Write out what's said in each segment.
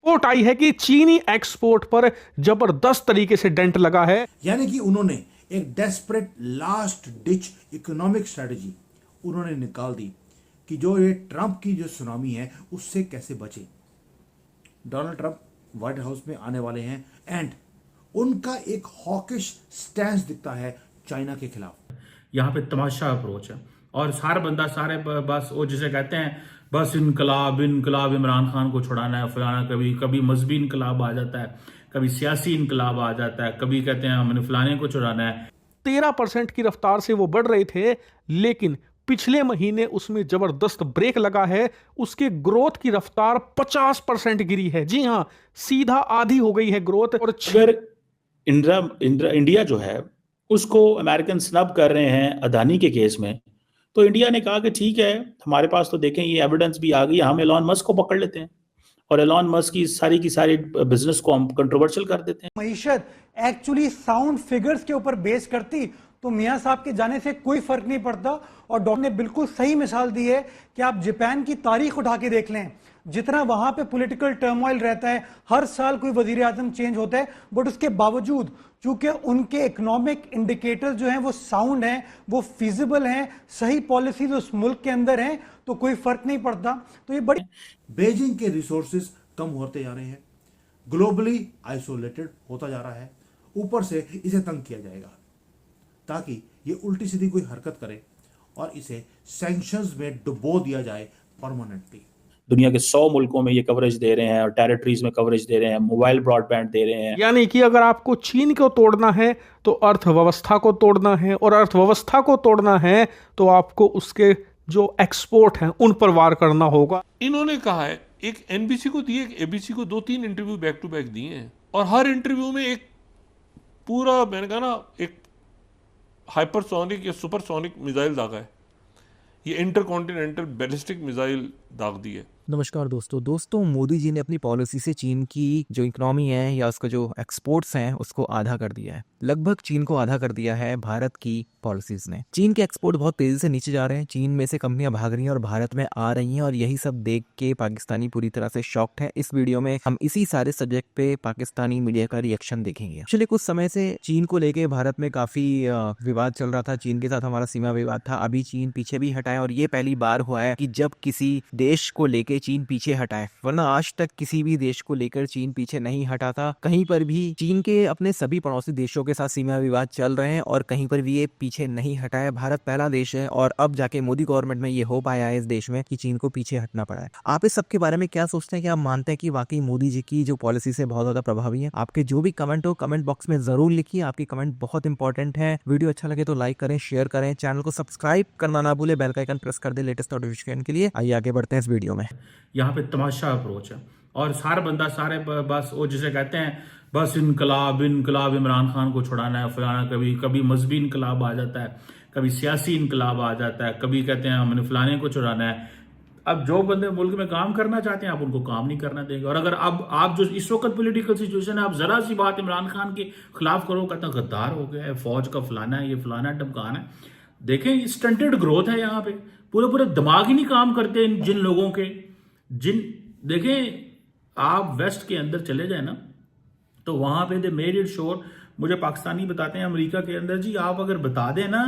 Report आई है कि चीनी एक्सपोर्ट पर जबरदस्त तरीके से डेंट लगा है। यानी कि उन्होंने एक desperate last ditch economic strategy उन्होंने निकाल दी कि जो ये ट्रंप की जो सुनामी है उससे कैसे बचे। डोनाल्ड ट्रंप व्हाइट हाउस में आने वाले हैं एंड उनका एक हॉकिश स्टैंस दिखता है चाइना के खिलाफ। यहाँ पे तमाशा अप्रोच है और सारा बंदा सारे बस वो जिसे कहते हैं बस इनकलाब इनकलाब इमरान खान को छुड़ाना है फलाना। कभी कभी मजहबी इनकलाब आ जाता है, कभी सियासी इनकलाब आ जाता है, कभी कहते हैं हमने फलाने को छुड़ाना है। 13% की रफ्तार से वो बढ़ रहे थे, लेकिन पिछले महीने उसमें जबरदस्त ब्रेक लगा है। उसके ग्रोथ की रफ्तार 50% गिरी है। जी हां, सीधा आधी हो गई है ग्रोथ। और अगर इंडिया जो है उसको अमेरिकन स्नब कर रहे हैं अदानी के केस में, तो इंडिया ने कहा कि ठीक है हमारे पास तो देखें ये एविडेंस भी आ गई, हम एलॉन मस्क को पकड़ लेते हैं और एलॉन मस्क की सारी बिजनेस को हम कंट्रोवर्शियल कर देते हैं। मईशत एक्चुअली साउंड फिगर्स के ऊपर बेस करती तो मियां साहब के जाने से कोई फर्क नहीं पड़ता। और डॉक्टर ने बिल्कुल सही मिसाल दी है कि आप जापान की तारीख उठा के देख लें, जितना वहां पे पॉलिटिकल टर्मोइल रहता है, हर साल कोई वजीर आजम चेंज होता है, बट उसके बावजूद चूंकि उनके इकोनॉमिक इंडिकेटर जो हैं वो साउंड हैं, वो फिजिबल हैं, सही पॉलिसीज उस मुल्क के अंदर हैं, तो कोई फर्क नहीं पड़ता। तो ये बड़ी बीजिंग के रिसोर्सेज कम होते जा रहे हैं, ग्लोबली आइसोलेटेड होता जा रहा है, ऊपर से इसे तंग किया जाएगा ताकि ये उल्टी सीधी कोई हरकत करे और इसे सैंक्शंस में डुबो दिया जाए परमानेंटली। दुनिया के 100 मुल्कों में ये कवरेज दे रहे हैं और टेरिटरीज में कवरेज दे रहे हैं, मोबाइल ब्रॉडबैंड दे रहे हैं। यानी कि अगर आपको चीन को तोड़ना है तो अर्थव्यवस्था को तोड़ना है, और अर्थव्यवस्था को तोड़ना है तो आपको उसके जो एक्सपोर्ट हैं उन पर वार करना होगा। इन्होंने कहा है, एक एनबीसी को दिए, एक एबीसी को 2-3 इंटरव्यू बैक टू बैक दिए हैं और हर इंटरव्यू में एक पूरा मैंने कहा ना एक हाइपरसोनिक या सुपरसोनिक मिसाइल दागा है, ये इंटरकॉन्टिनेंटल बैलिस्टिक मिसाइल दाग दी है। नमस्कार दोस्तों, मोदी जी ने अपनी पॉलिसी से चीन की जो इकोनॉमी है या उसका जो एक्सपोर्ट्स हैं उसको आधा कर दिया है। लगभग चीन को आधा कर दिया है भारत की पॉलिसीज ने। चीन के एक्सपोर्ट बहुत तेजी से नीचे जा रहे हैं, चीन में से कंपनियां भाग रही हैं और भारत में आ रही हैं, और यही सब देख के पाकिस्तानी पूरी तरह से शॉक्ड है। इस वीडियो में हम इसी सारे सब्जेक्ट पे पाकिस्तानी मीडिया का रिएक्शन देखेंगे। पिछले कुछ समय से चीन को लेके भारत में काफी विवाद चल रहा था, चीन के साथ हमारा सीमा विवाद था। अभी चीन पीछे भी हटा है और ये पहली बार हुआ है कि जब किसी देश को लेके चीन पीछे हटा है, वरना आज तक किसी भी देश को लेकर चीन पीछे नहीं हटा था। कहीं पर भी चीन के अपने सभी पड़ोसी देशों के साथ सीमा विवाद चल रहे हैं और कहीं पर भी ये पीछे नहीं हटा है। भारत पहला देश है और अब जाके मोदी गवर्नमेंट में ये हो पाया है इस देश में कि चीन को पीछे हटना पड़ा है। आप इस सब के बारे में क्या सोचते हैं? कि आप मानते हैं कि वाकई मोदी जी की जो पॉलिसी से बहुत ज्यादा प्रभावी है? आपके जो भी कमेंट हो कमेंट बॉक्स में जरूर लिखिए, आपकी कमेंट बहुत इंपॉर्टेंट है। वीडियो अच्छा लगे तो लाइक करें, शेयर करें, चैनल को सब्सक्राइब करना ना भूले, बेल का आइकन प्रेस कर दे लेटेस्ट नोटिफिकेशन के लिए। आइए आगे बढ़ते हैं इस वीडियो में। यहाँ पे तमाशा अप्रोच है और सारा बंदा सारे बस वो जिसे कहते हैं बस इनकलाब इनकलाब इमरान खान को छुड़ाना है फलाना। कभी कभी मजहबी इनकलाब आ जाता है, कभी सियासी इनकलाब आ जाता है, कभी कहते हैं हमने फलाने को छुड़ाना है। अब जो बंदे मुल्क में काम करना चाहते हैं आप उनको काम नहीं करना देंगे। और अगर अब आप जो इस वक्त पॉलिटिकल सिचुएशन है, आप जरा सी बात इमरान खान के खिलाफ करो, कहता गद्दार हो गया है, फौज का फलाना है, ये फलाना टमकाना है। देखें स्टंटेड ग्रोथ है यहाँ पे, पूरे दिमाग ही नहीं काम करते जिन लोगों के। देखें आप वेस्ट के अंदर चले जाए ना तो वहां पे दे मेड इट श्योर, मुझे पाकिस्तानी बताते हैं अमेरिका के अंदर, जी आप अगर बता दें ना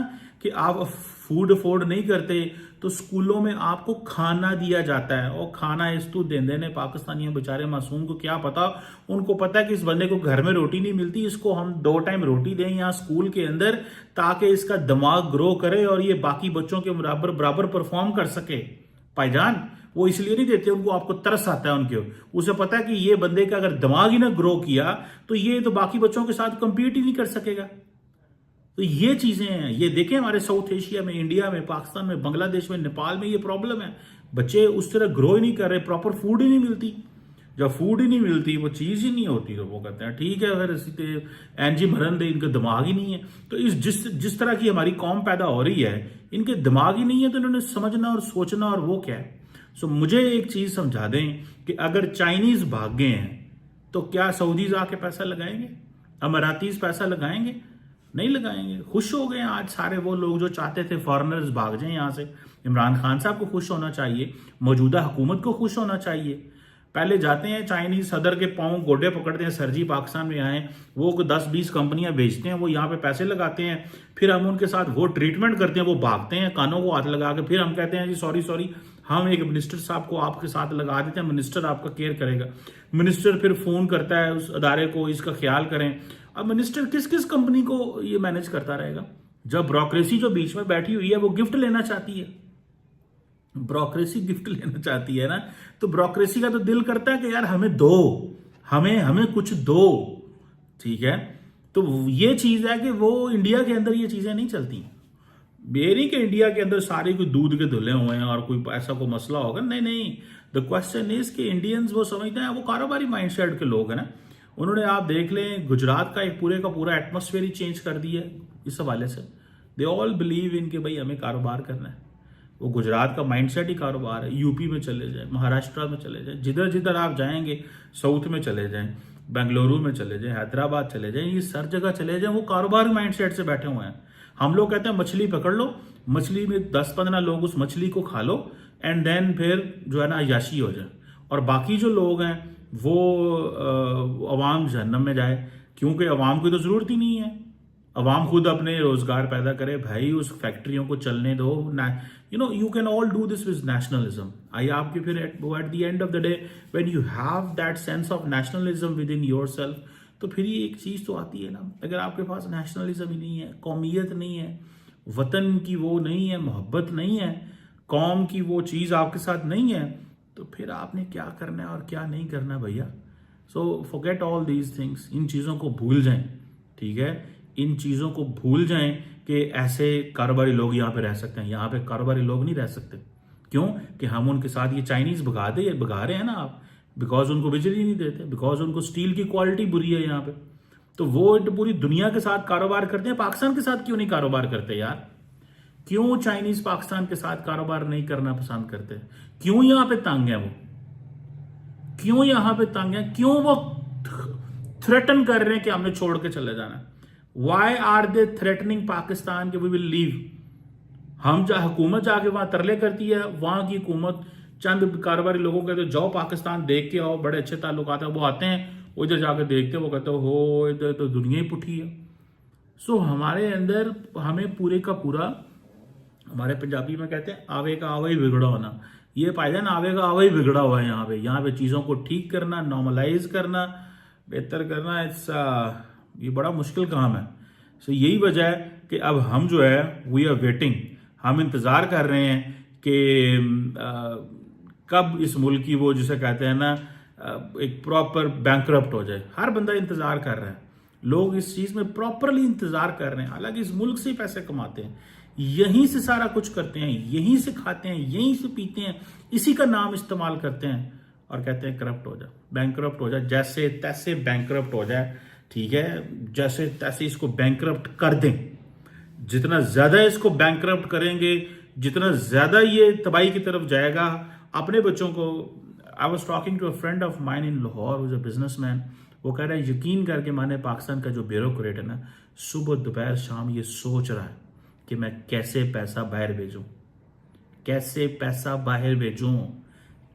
कि आप फूड अफोर्ड नहीं करते तो स्कूलों में आपको खाना दिया जाता है। और खाना इस तू देंदे ने पाकिस्तानियों बेचारे मासूम को क्या पता, उनको पता है कि इस बंदे को घर में रोटी नहीं मिलती, इसको हम 2 टाइम रोटी दें यहाँ स्कूल के अंदर ताकि इसका दिमाग ग्रो करे और ये बाकी बच्चों के बराबर परफॉर्म कर सके। भाईजान वो इसलिए नहीं देते उनको, आपको तरस आता है उनके, उसे पता है कि ये बंदे का अगर दिमाग ही ना ग्रो किया तो ये तो बाकी बच्चों के साथ कंपीट ही नहीं कर सकेगा। तो ये चीजें हैं, ये देखें हमारे साउथ एशिया में, इंडिया में, पाकिस्तान में, बांग्लादेश में, नेपाल में ये प्रॉब्लम है। बच्चे उस तरह ग्रो ही नहीं कर रहे, प्रॉपर फूड ही नहीं मिलती। जब फूड ही नहीं मिलती, वो चीज ही नहीं होती, तो वो कहते हैं ठीक है फिर एनजी मरन दे, इनका दिमाग ही नहीं है। तो इस जिस तरह की हमारी कौम पैदा हो रही है, इनके दिमाग ही नहीं है, तो इन्होंने समझना और सोचना और वो क्या है। सो मुझे एक चीज समझा दें कि अगर चाइनीज भाग गए हैं तो क्या सऊदीज आके पैसा लगाएंगे? अमरातीज पैसा लगाएंगे? नहीं लगाएंगे। खुश हो गए आज सारे वो लोग जो चाहते थे फॉरेनर्स भाग जाएं यहां से। इमरान खान साहब को खुश होना चाहिए, मौजूदा हुकूमत को खुश होना चाहिए। पहले जाते हैं चाइनीज सदर के पांव गोडे पकड़ते हैं, सर जी पाकिस्तान में आए, वो 10-20 कंपनियां बेचते हैं, वो यहाँ पे पैसे लगाते हैं, फिर हम उनके साथ वो ट्रीटमेंट करते हैं, वो भागते हैं कानों को हाथ लगा के, फिर हम कहते हैं जी सॉरी हम एक मिनिस्टर साहब को आपके साथ लगा देते हैं, मिनिस्टर आपका केयर करेगा। मिनिस्टर फिर फोन करता है उस अदारे को, इसका ख्याल करें। अब मिनिस्टर किस किस कंपनी को ये मैनेज करता रहेगा, जब ब्रोक्रेसी जो बीच में बैठी हुई है वो गिफ्ट लेना चाहती है, ब्रोक्रेसी गिफ्ट लेना चाहती है ना, तो ब्रोक्रेसी का तो दिल करता है कि यार हमें दो, हमें कुछ दो, ठीक है। तो ये चीज है कि वो इंडिया के अंदर ये चीजें नहीं चलती। मेरी के इंडिया के अंदर सारे कोई दूध के धुले हुए हैं और कोई ऐसा कोई मसला होगा, नहीं। द क्वेश्चन इज कि इंडियंस वो समझते हैं, वो कारोबारी माइंडसेट के लोग हैं ना, उन्होंने आप देख लें गुजरात का एक पूरे का पूरा एटमॉस्फेयर ही चेंज कर दिया है इस हवाले से। दे ऑल बिलीव इन कि भाई हमें कारोबार करना है, वो गुजरात का माइंडसेट ही कारोबार है। यूपी में चले जाएं, महाराष्ट्र में चले जाएं, जिधर जिधर आप जाएंगे, साउथ में चले जाएं, बेंगलुरु में चले जाएं, हैदराबाद चले जाएं, ये हर जगह चले जाएं, वो कारोबार माइंडसेट से बैठे हुए हैं। हम लोग कहते हैं मछली पकड़ लो, मछली में 10-15 लोग उस मछली को खा लो एंड देन फिर जो है ना अय्याशी हो जाए, और बाकी जो लोग हैं वो अवाम जहन्नम में जाए, क्योंकि अवाम की तो जरूरत ही नहीं है। अवाम खुद अपने रोजगार पैदा करे भाई, उस फैक्ट्रियों को चलने दो। You can all do this with nationalism. I आपके फिर at the end of the day when you have that sense of nationalism within yourself, तो फिर ये एक चीज तो आती है ना, अगर आपके पास नेशनलिज्म ही नहीं है, कौमियत नहीं है, वतन की वो नहीं है, मोहब्बत नहीं है, कौम की वो चीज आपके साथ नहीं है, तो फिर आपने क्या करना है और क्या नहीं करना है भैया। So forget all these things, इन चीजों को भूल जाएं, ठीक है, इन चीजों को भूल जाएं कि ऐसे कारोबारी लोग यहाँ पे रह सकते हैं। यहाँ पे कारोबारी लोग नहीं रह सकते, क्यों कि हम उनके साथ ये चाइनीज भगा रहे हैं ना आप, बिकॉज उनको बिजली नहीं देते, बिकॉज उनको स्टील की क्वालिटी बुरी है यहाँ पे, तो वो पूरी दुनिया के साथ कारोबार करते हैं। पाकिस्तान के साथ क्यों नहीं कारोबार करते यार? क्यों चाइनीज पाकिस्तान के साथ कारोबार नहीं करना पसंद करते? क्यों यहाँ पे तंग है वो? क्यों यहाँ पे तंग है? क्यों वो थ्रेटन कर रहे हैं कि हमने छोड़ के चले जाना? Why are they threatening Pakistan के वी विल लीव? हम हुकूमत जाके वहां तरले करती है, वहां की हुकूमत चंद कारोबारी लोगों कहते हैं जाओ पाकिस्तान देख के आओ, बड़े अच्छे ताल्लुकात हैं, वो आते हैं, वो इधर जाके देखते हैं, वो कहते हो इधर तो दुनिया ही पुठी है। सो हमारे अंदर हमें पूरे का पूरा, हमारे पंजाबी में कहते हैं आवे का आवा ही बिगड़ा होना, ये पाया ना, आवे का आवा ही बिगड़ा हुआ है यहाँ पे चीज़ों को ठीक करना, नॉर्मलाइज करना, बेहतर करना, ये बड़ा मुश्किल काम है। सो यही वजह है कि अब हम जो है वी आर वेटिंग, हम इंतज़ार कर रहे हैं कि कब इस मुल्क की वो जिसे कहते हैं ना एक प्रॉपर बैंकरप्ट हो जाए। हर बंदा इंतज़ार कर रहा है, लोग इस चीज़ में प्रॉपरली इंतज़ार कर रहे हैं। हालांकि इस मुल्क से ही पैसे कमाते हैं, यहीं से सारा कुछ करते हैं, यहीं से खाते हैं, यहीं से पीते हैं, इसी का नाम इस्तेमाल करते हैं और कहते हैं करप्ट हो जाए, बैंकरप्ट हो जाए, जैसे तैसे बैंकरप्ट हो जाए, ठीक है, जैसे तैसे इसको बैंकरप्ट कर दें। जितना ज़्यादा इसको बैंकरप्ट करेंगे, जितना ज़्यादा ये तबाही की तरफ जाएगा। अपने बच्चों को, I was talking to a friend of mine in Lahore, who's a businessman, वो कह रहा है यकीन करके मैंने पाकिस्तान का जो ब्यूरोक्रेट है ना, सुबह दोपहर शाम ये सोच रहा है कि मैं कैसे पैसा बाहर भेजूं, कैसे पैसा बाहर भेजूं,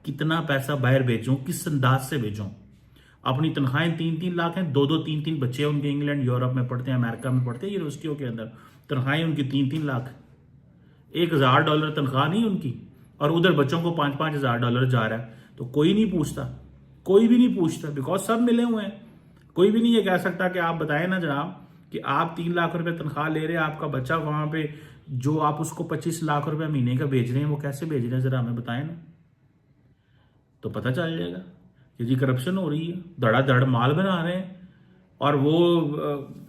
कितना पैसा बाहर भेजूं, किस अंदाज से भेजूं। अपनी तनख्वाहें 3-3 लाख हैं, 2-2, 3-3 बच्चे उनके इंग्लैंड यूरोप में पढ़ते हैं, अमेरिका में पढ़ते हैं, यूनिवर्सिटियों के अंदर तनख्वाहें उनकी 3-3 लाख, $1,000 तनख्वाह नहीं उनकी, और उधर बच्चों को $5,000 जा रहा है। तो कोई नहीं पूछता, कोई भी नहीं पूछता, बिकॉज सब मिले हुए हैं। कोई भी नहीं ये कह सकता कि आप बताएं ना जनाब कि आप 3 लाख रुपए तनख्वाह ले रहे हैं, आपका बच्चा वहां पे जो आप उसको 25 लाख रुपए महीने का भेज रहे हैं, वो कैसे भेज रहे हैं, जरा हमें बताएं ना, तो पता चल जाएगा कि जी करप्शन हो रही है, धड़ाधड़ माल बना रहे हैं। और वो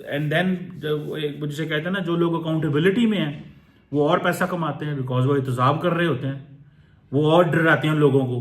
एंड देन जिसे कहते हैं ना, जो लोग अकाउंटेबिलिटी में हैं वो और पैसा कमाते हैं, बिकॉज वो एहतसाब कर रहे होते हैं, वो और डराते हैं लोगों को।